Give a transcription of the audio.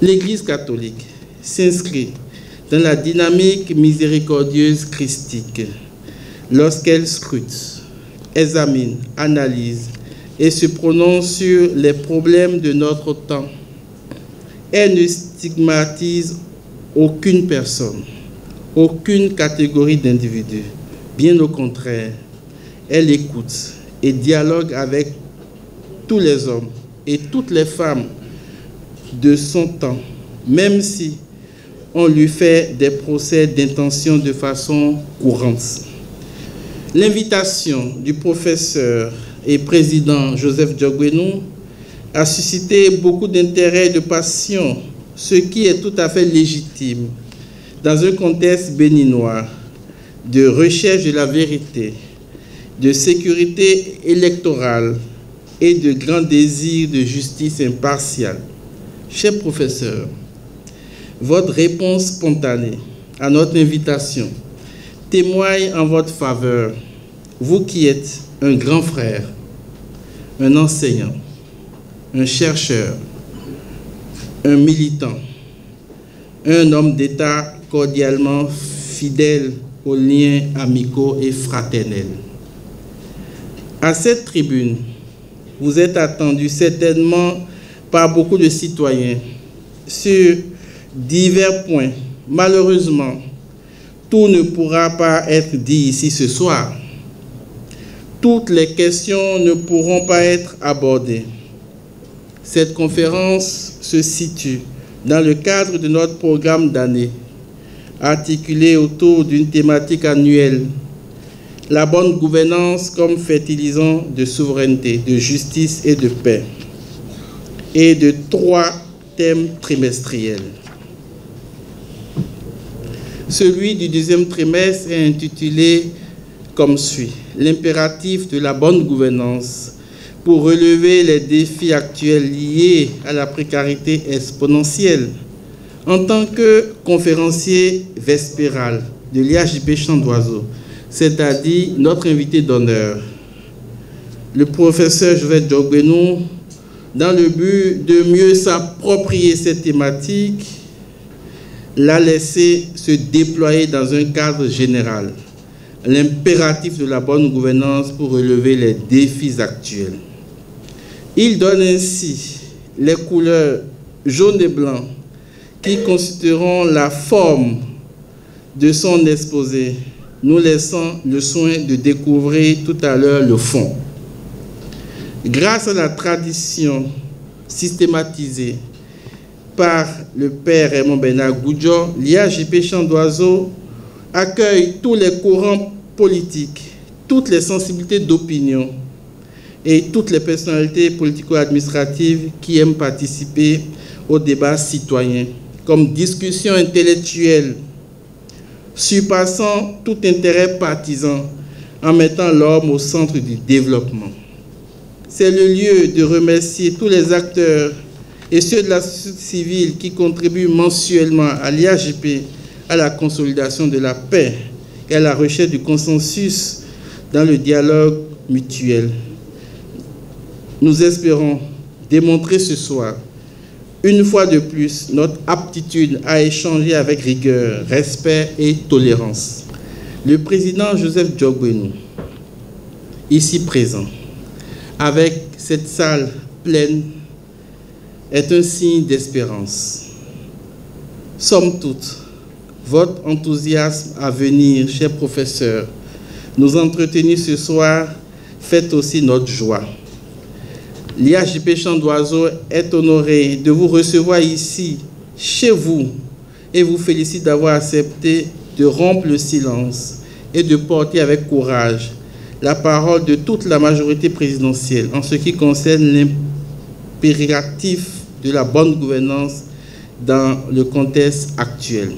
L'Église catholique s'inscrit dans la dynamique miséricordieuse christique lorsqu'elle scrute, examine, analyse et se prononce sur les problèmes de notre temps. Elle ne stigmatise aucune personne, aucune catégorie d'individus. Bien au contraire, elle écoute et dialogue avec tous les hommes et toutes les femmes de son temps, même si on lui fait des procès d'intention de façon courante. L'invitation du professeur et président Joseph Diogbenou a suscité beaucoup d'intérêt et de passion, ce qui est tout à fait légitime dans un contexte béninois de recherche de la vérité, de sécurité électorale et de grand désir de justice impartiale. Cher professeur, votre réponse spontanée à notre invitation témoigne en votre faveur, vous qui êtes un grand frère, un enseignant, un chercheur, un militant, un homme d'État cordialement fidèle aux liens amicaux et fraternels. À cette tribune, vous êtes attendu certainement par beaucoup de citoyens sur divers points. Malheureusement, tout ne pourra pas être dit ici ce soir. Toutes les questions ne pourront pas être abordées. Cette conférence se situe dans le cadre de notre programme d'année, articulé autour d'une thématique annuelle, la bonne gouvernance comme fertilisant de souveraineté, de justice et de paix, et de 3 thèmes trimestriels. Celui du 2e trimestre est intitulé comme suit: l'impératif de la bonne gouvernance pour relever les défis actuels liés à la précarité exponentielle. En tant que conférencier vespéral de l'IHJP Chant d'Oiseaux, c'est-à-dire notre invité d'honneur, le professeur Joseph Diogbenou, dans le but de mieux s'approprier cette thématique, l'a laissé se déployer dans un cadre général, l'impératif de la bonne gouvernance pour relever les défis actuels. Il donne ainsi les couleurs jaune et blanc qui constitueront la forme de son exposé, nous laissant le soin de découvrir tout à l'heure le fond. Grâce à la tradition systématisée par le père Raymond Bernard Goudjo, l'IHJP Chant d'Oiseaux accueille tous les courants politiques, toutes les sensibilités d'opinion et toutes les personnalités politico-administratives qui aiment participer au débat citoyen, comme discussion intellectuelle, surpassant tout intérêt partisan en mettant l'homme au centre du développement. C'est le lieu de remercier tous les acteurs et ceux de la société civile qui contribuent mensuellement à l'IHJP à la consolidation de la paix et à la recherche du consensus dans le dialogue mutuel. Nous espérons démontrer ce soir, une fois de plus, notre aptitude à échanger avec rigueur, respect et tolérance. Le président Joseph Diogbenou, ici présent, avec cette salle pleine, est un signe d'espérance. Somme toute, votre enthousiasme à venir, cher professeur, nous entretenir ce soir, fait aussi notre joie. L'IHJP Chant d'Oiseaux est honoré de vous recevoir ici, chez vous, et vous félicite d'avoir accepté de rompre le silence et de porter avec courage la parole de toute la majorité présidentielle en ce qui concerne l'impératif de la bonne gouvernance dans le contexte actuel.